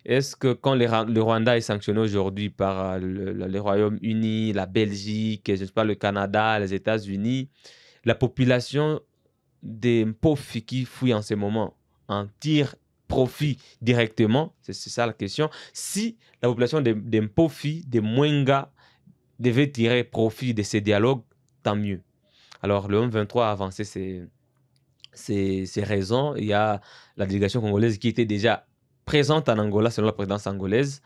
Est-ce que quand le Rwanda est sanctionné aujourd'hui par le Royaume-Uni, la Belgique, je ne sais pas, le Canada, les États-Unis, la population des pauvres qui fouillent en ce moment en tire profit directement? C'est ça la question. Si la population des pauvres, des Mwenga, devait tirer profit de ces dialogues, tant mieux. Alors, le M23 a avancé ses raisons. Il y a la délégation congolaise qui était déjà présente en Angola selon la présidence angolaise.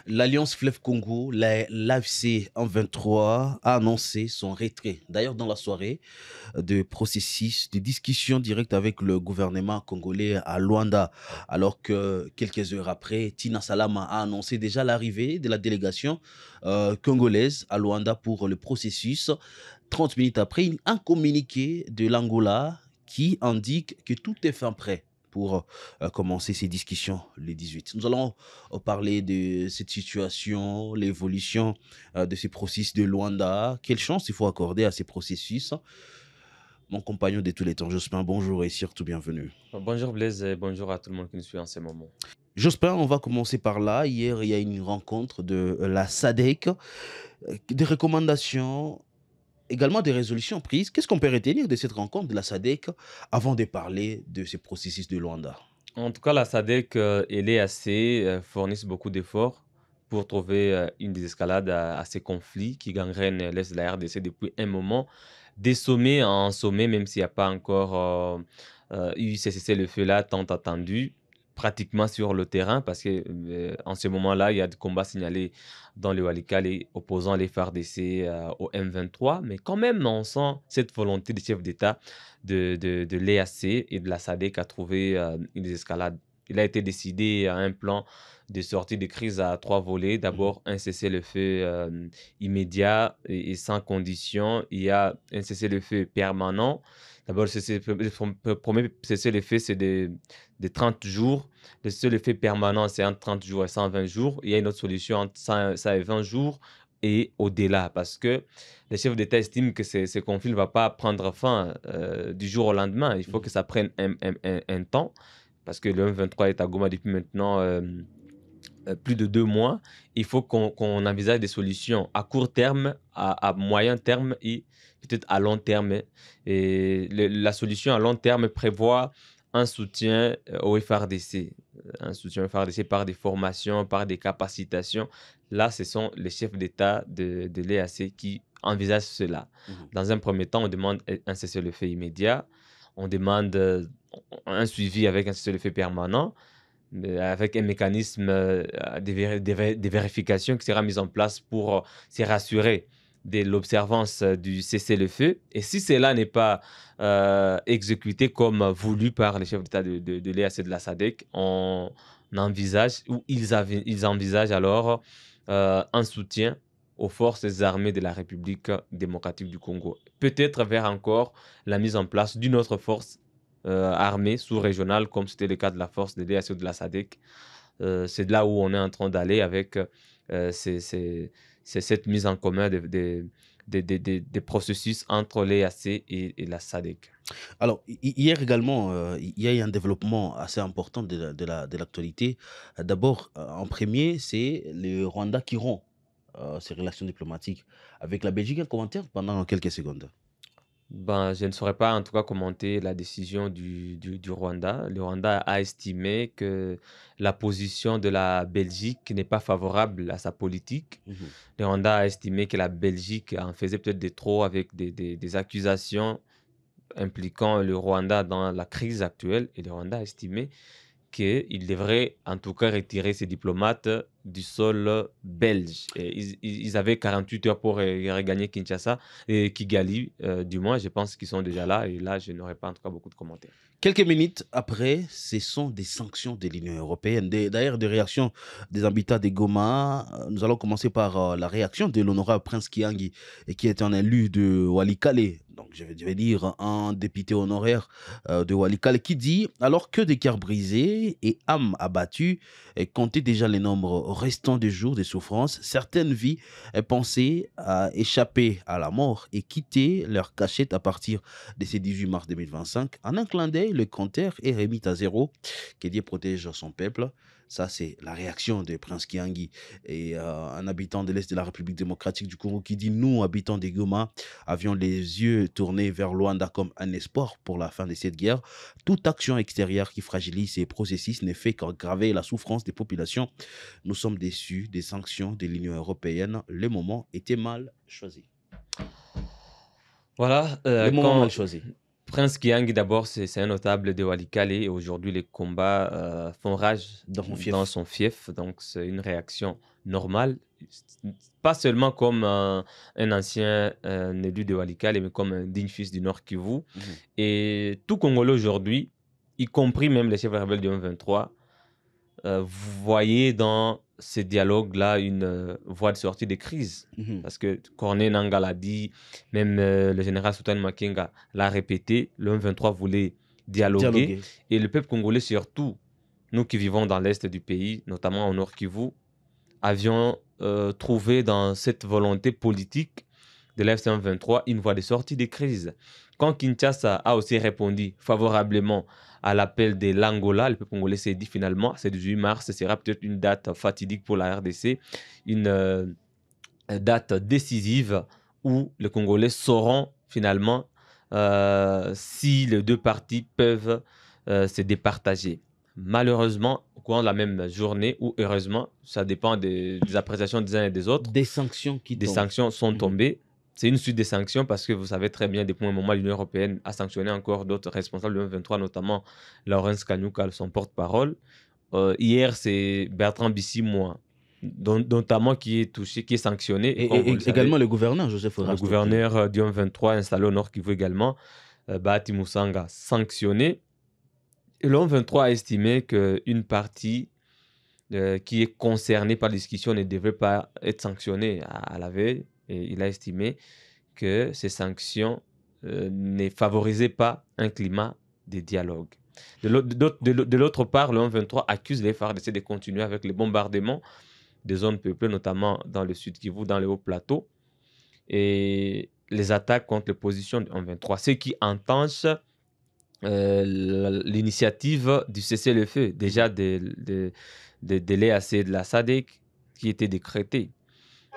L'Alliance Fleuve Congo, l'AFC M23, a annoncé son retrait. D'ailleurs, dans la soirée de processus de discussion directe avec le gouvernement congolais à Luanda, alors que quelques heures après, Tina Salama a annoncé déjà l'arrivée de la délégation congolaise à Luanda pour le processus. 30 minutes après, un communiqué de l'Angola qui indique que tout est fin prêt pour commencer ces discussions le 18. Nous allons parler de cette situation, l'évolution de ces processus de Luanda. Quelle chance il faut accorder à ces processus. Mon compagnon de tous les temps, Jospin, bonjour et surtout bienvenue. Bonjour Blaise et bonjour à tout le monde qui nous suit en ce moment. Jospin, on va commencer par là. Hier, il y a une rencontre de la SADC, des recommandations, également des résolutions prises. Qu'est-ce qu'on peut retenir de cette rencontre de la SADC avant de parler de ces processus de Luanda? En tout cas, la SADC et l'EAC fournissent beaucoup d'efforts pour trouver une désescalade à ces conflits qui gangrènent l'Est de la RDC depuis un moment. Des sommets en sommet, même s'il n'y a pas encore eu ce cessez-le-feu là tant attendu, pratiquement sur le terrain, parce que en ce moment-là, il y a des combats signalés dans le Walikale opposant les FARDC au M23, mais quand même, on sent cette volonté des chefs d'État de l'EAC et de la SADC à trouver une désescalade. Il a été décidé à un plan de sortie de crise à 3 volets. D'abord, un cessez-le-feu immédiat et sans condition. Il y a un cessez-le-feu permanent. D'abord, le premier cessez-le-feu, c'est de 30 jours. Le cessez-le-feu permanent, c'est entre 30 jours et 120 jours. Il y a une autre solution entre 100 et 20 jours et au-delà, parce que les chefs d'État estiment que ce conflit ne va pas prendre fin du jour au lendemain. Il faut que ça prenne un temps, parce que le M23 est à Goma depuis maintenant plus de 2 mois. Il faut qu'on envisage des solutions à court terme, à moyen terme et peut-être à long terme. Et la solution à long terme prévoit un soutien au FRDC. Un soutien au FRDC par des formations, par des capacitations. Là, ce sont les chefs d'État de l'EAC qui envisagent cela. Dans un premier temps, on demande un cessez-le-feu immédiat. On demande un suivi avec un cessez-le-feu permanent, avec un mécanisme de vérification qui sera mis en place pour se rassurer de l'observance du cessez-le-feu. Et si cela n'est pas exécuté comme voulu par les chefs d'État de l'EAC et de la SADC, on envisage, ou ils envisagent alors un soutien aux forces armées de la République démocratique du Congo. Peut-être vers encore la mise en place d'une autre force armée sous-régionale, comme c'était le cas de la force de l'EAC ou de la SADC. C'est de là où on est en train d'aller avec cette mise en commun des processus entre l'EAC et la SADC. Alors, hier également, il y a eu un développement assez important de l'actualité. D'abord, en premier, c'est le Rwanda qui rompt ses relations diplomatiques avec la Belgique. Un commentaire pendant quelques secondes. Ben, je ne saurais pas en tout cas commenter la décision du Rwanda. Le Rwanda a estimé que la position de la Belgique n'est pas favorable à sa politique. Le Rwanda a estimé que la Belgique en faisait peut-être de trop avec des accusations impliquant le Rwanda dans la crise actuelle. Et le Rwanda a estimé qu'il devrait en tout cas retirer ses diplomates du sol belge. Et ils avaient 48 heures pour regagner Kinshasa et Kigali, du moins, je pense qu'ils sont déjà là. Et là, je n'aurai pas en tout cas beaucoup de commentaires. Quelques minutes après, ce sont des sanctions de l'Union européenne. D'ailleurs, des réactions des habitants de Goma. Nous allons commencer par la réaction de l'honorable Prince Kiangi, qui est un élu de Walikale. Donc, je vais dire un député honoraire de Walikale, qui dit: alors que des cœurs brisés et âmes abattues comptaient déjà les nombres restants de jours de souffrance, certaines vies pensaient à échapper à la mort et quitter leur cachette à partir de ce 18 mars 2025. En un clin d'œil, le compteur est remis à zéro. Que Dieu protège son peuple. Ça, c'est la réaction de Prince Kiangi, et un habitant de l'Est de la République démocratique du Congo, qui dit: nous, habitants de Goma, avions les yeux tournés vers Luanda comme un espoir pour la fin de cette guerre. Toute action extérieure qui fragilise ces processus ne fait qu'aggraver la souffrance des populations. Nous sommes déçus des sanctions de l'Union européenne. Le moment était mal choisi. Voilà, Le moment mal quand choisi. Prince Kiangi, d'abord, c'est un notable de Walikale et aujourd'hui, les combats font rage Dans mon dans fief. son fief. Donc, c'est une réaction normale. Pas seulement comme un ancien élu de Walikale, mais comme un digne fils du Nord Kivu. Mhm. Et tout Congolais aujourd'hui, y compris même les chefs rebelles du M23, vous voyez dans ces dialogues-là une voie de sortie des crises. Mhm. Parce que Corneille Nangaa l'a dit, même le général Sultan Makenga l'a répété, le M23 voulait dialoguer. Dialoguer. Et le peuple congolais, surtout, nous qui vivons dans l'est du pays, notamment au Nord Kivu, avions trouvé dans cette volonté politique de l'FCM23 une voie de sortie des crises. Quand Kinshasa a aussi répondu favorablement à l'appel de l'Angola, le peuple congolais s'est dit finalement, ce 18 mars, ce sera peut-être une date fatidique pour la RDC, une date décisive où les Congolais sauront finalement si les deux parties peuvent se départager. Malheureusement, au cours de la même journée, ou heureusement, ça dépend des appréciations des uns et des autres, Des sanctions qui des tombent. sanctions sont Mhm. tombées. C'est une suite des sanctions parce que vous savez très bien, depuis un moment, l'Union européenne a sanctionné encore d'autres responsables du M23, notamment Laurence Kanyuka, son porte-parole. Hier, c'est Bertrand Bissimois, notamment qui est touché, qui est sanctionné. Et comme vous le Également savez, le gouverneur Joseph le Erasto qui... gouverneur du M23 installé au Nord Kivu également, Bahati Moussanga, sanctionné. Et le M23 a estimé qu'une partie qui est concernée par la discussion ne devrait pas être sanctionnée à la veille. Et il a estimé que ces sanctions ne favorisaient pas un climat de dialogue. De l'autre part, le M23 accuse les FARDC de continuer avec les bombardements des zones peuplées, notamment dans le sud Kivu, dans les hauts plateaux, et les attaques contre les positions du M23, ce qui entache l'initiative du cessez-le-feu, déjà des délais assez de la SADC qui était décrété.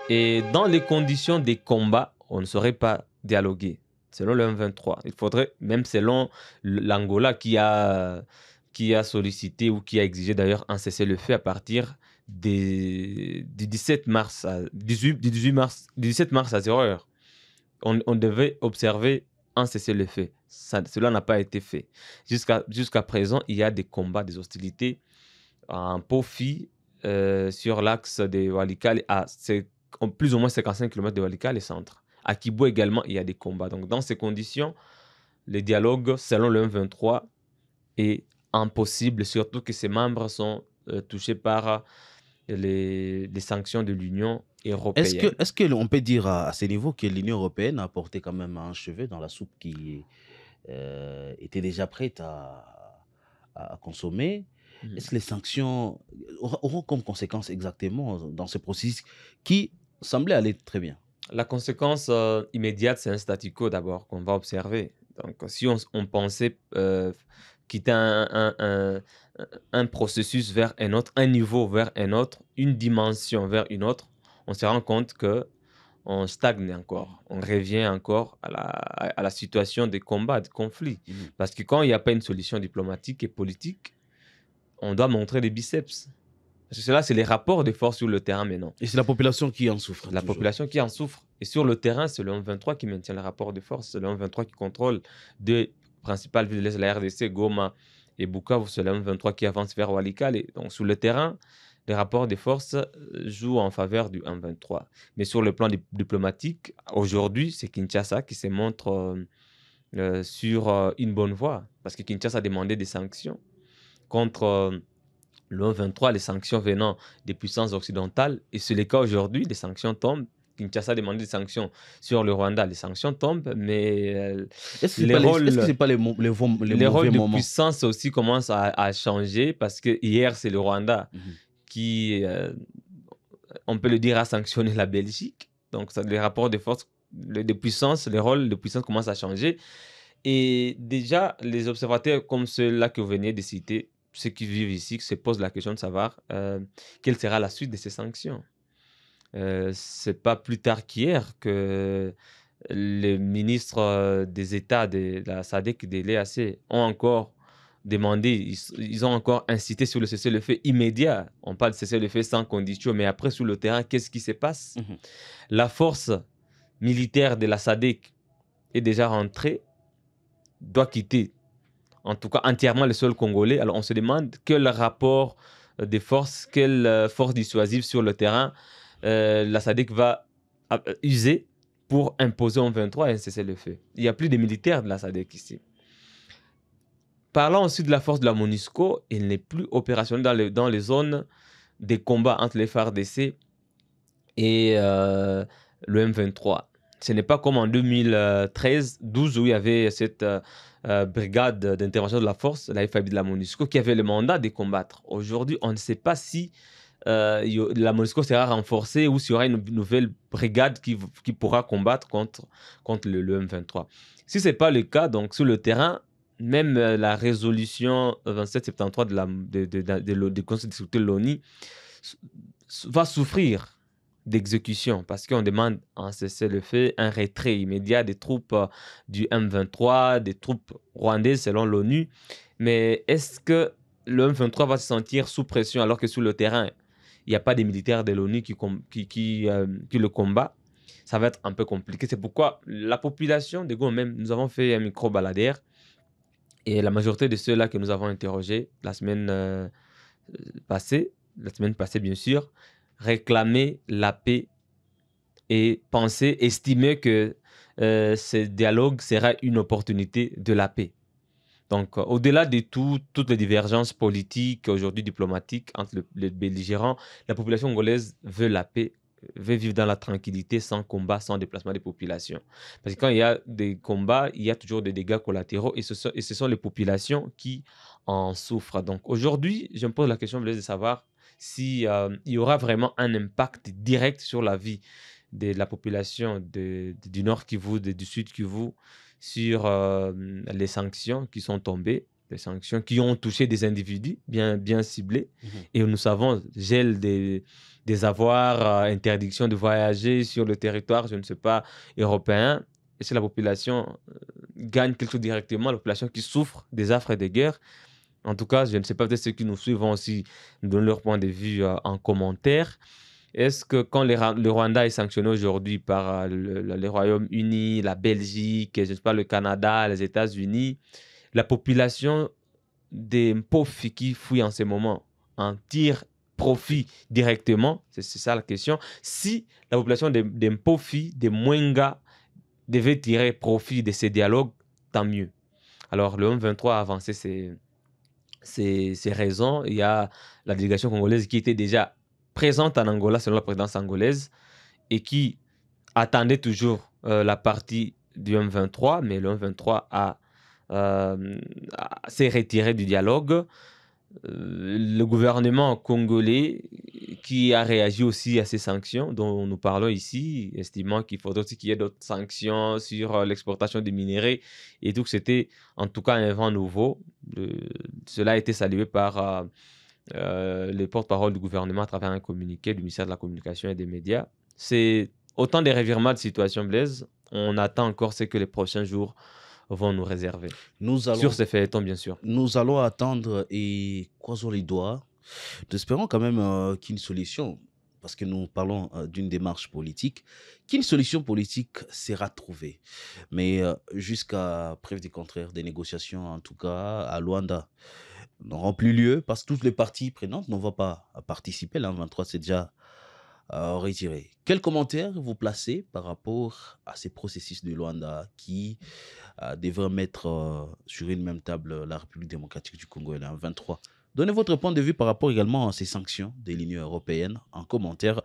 Et dans les conditions des combats, on ne saurait pas dialoguer, selon le M23. Il faudrait, même selon l'Angola qui a sollicité ou qui a exigé d'ailleurs un cessez-le-feu à partir du 17 mars à 18 mars, 17 mars à 0 heure. On devait observer un cessez-le-feu. Cela n'a pas été fait. Jusqu'à présent, il y a des combats, des hostilités en Pofi sur l'axe de Walikale à plus ou moins 55 km de Walikale et centre. À Kibo également, il y a des combats. Donc, dans ces conditions, le dialogue, selon le M23, est impossible, surtout que ses membres sont touchés par les sanctions de l'Union européenne. Est-ce que l'on peut dire à ce niveau que l'Union européenne a apporté quand même un cheveu dans la soupe qui était déjà prête à consommer? Est-ce que les sanctions auront comme conséquence exactement dans ce processus qui semblait aller très bien? La conséquence immédiate, c'est un statu quo d'abord qu'on va observer. Donc, si on pensait quitter un processus vers un autre, un niveau vers un autre, une dimension vers une autre, on se rend compte que on stagne encore. On revient encore à la situation des combats, de conflits. Parce que quand il n'y a pas une solution diplomatique et politique, on doit montrer des biceps. Parce que cela, c'est les rapports de force sur le terrain maintenant. Et c'est la population qui en souffre. La toujours. population qui en souffre. Et sur le terrain, c'est le M23 qui maintient le rapport de force. C'est le M23 qui contrôle deux principales villes de l'Est de la RDC, Goma et Bukavu. C'est le M23 qui avance vers Walikale. Et donc, sur le terrain, les rapports de force jouent en faveur du M23. Mais sur le plan diplomatique, aujourd'hui, c'est Kinshasa qui se montre sur une bonne voie. Parce que Kinshasa a demandé des sanctions contre le M23, les sanctions venant des puissances occidentales. Et c'est le cas aujourd'hui, les sanctions tombent. Kinshasa a demandé des sanctions sur le Rwanda, les sanctions tombent, mais les Est-ce que rôles, c'est pas les les mauvais rôles de moments? puissance aussi commencent à changer parce que hier, c'est le Rwanda Mhm. qui, on peut le dire, a sanctionné la Belgique. Donc, les rapports de force, de puissance, les rôles de puissance commencent à changer. Et déjà, les observateurs comme ceux-là que vous venez de citer, ceux qui vivent ici, se posent la question de savoir quelle sera la suite de ces sanctions. C'est pas plus tard qu'hier que les ministres des États de la SADC et de l'EAC ont encore demandé, ils ont encore insisté sur le cessez-le-feu immédiat. On parle de cessez-le-feu sans condition, mais après, sur le terrain, qu'est-ce qui se passe? Mhm. La force militaire de la SADC est déjà rentrée, doit quitter, en tout cas entièrement le sol congolais. Alors on se demande quel rapport des forces, quelle force dissuasive sur le terrain la SADC va user pour imposer en 23 un cessez-le-feu. Il n'y a plus de militaires de la SADC ici. Parlant aussi de la force de la MONUSCO, il n'est plus opérationnel dans les zones des combats entre les FARDC et le M23. Ce n'est pas comme en 2013-12 où il y avait cette brigade d'intervention de la force, la FAB de la MONUSCO, qui avait le mandat de combattre. Aujourd'hui, on ne sait pas si la MONUSCO sera renforcée ou s'il y aura une nouvelle brigade qui pourra combattre contre le M23. Si ce n'est pas le cas, donc sur le terrain, même la résolution 2773 du Conseil de sécurité de l'ONU va souffrir d'exécution parce qu'on demande un cessez-le-feu, un retrait immédiat des troupes du M23, des troupes rwandaises selon l'ONU. Mais est-ce que le M23 va se sentir sous pression alors que sur le terrain, il n'y a pas des militaires de l'ONU qui le combattent? Ça va être un peu compliqué. C'est pourquoi la population de Goma, même, nous avons fait un micro-baladaire et la majorité de ceux-là que nous avons interrogés la semaine passée, bien sûr, réclamer la paix et penser, estimer que ce dialogue sera une opportunité de la paix. Donc, au-delà de toutes les divergences politiques, aujourd'hui diplomatiques, entre les belligérants, la population congolaise veut la paix, veut vivre dans la tranquillité, sans combat, sans déplacement des populations. Parce que quand il y a des combats, il y a toujours des dégâts collatéraux et ce sont les populations qui en souffrent. Donc, aujourd'hui, je me pose la question de savoir si, il y aura vraiment un impact direct sur la vie de la population du Nord Kivu, du Sud Kivu, sur les sanctions qui sont tombées, les sanctions qui ont touché des individus bien ciblés. Mhm. Et nous savons, gel des avoirs, interdiction de voyager sur le territoire, je ne sais pas, européen. Et si la population gagne quelque chose directement, la population qui souffre des affres et des guerres, en tout cas, je ne sais pas, peut-être ceux qui nous suivent vont aussi nous donner leur point de vue en commentaire. Est-ce que quand le Rwanda est sanctionné aujourd'hui par le Royaume-Uni, la Belgique, je ne sais pas, le Canada, les États-Unis, la population des Mpofi qui fouillent en ce moment en tire profit directement? C'est ça la question. Si la population des Mpofi, des Mwenga, devait tirer profit de ces dialogues, tant mieux. Alors, le M23 a avancé ses raisons. Il y a la délégation congolaise qui était déjà présente en Angola selon la présidence angolaise et qui attendait toujours la partie du M23, mais le M23 s'est retiré du dialogue. Le gouvernement congolais qui a réagi aussi à ces sanctions dont nous parlons ici, estimant qu'il faudrait aussi qu'il y ait d'autres sanctions sur l'exportation des minéraux et tout, que c'était en tout cas un vent nouveau. Cela a été salué par les porte-parole du gouvernement à travers un communiqué du ministère de la Communication et des Médias. C'est autant des revirements de situation, Blaise. On attend encore ce que les prochains jours vont nous réserver. Nous Sur allons, ces feuilletons, bien sûr. nous allons attendre et croisons les doigts. Nous espérons quand même qu'une solution, parce que nous parlons d'une démarche politique, qu'une solution politique sera trouvée. Mais jusqu'à preuve du contraire, des négociations, en tout cas à Luanda, n'auront plus lieu parce que toutes les parties prenantes ne vont pas participer. L'an 23, c'est déjà retiré. Quel commentaire vous placez par rapport à ces processus de Luanda qui devraient mettre sur une même table la République démocratique du Congo et l'an 23? Donnez votre point de vue par rapport également à ces sanctions de l'Union européenne en commentaire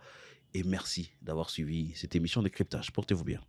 et merci d'avoir suivi cette émission de cryptage. Portez-vous bien.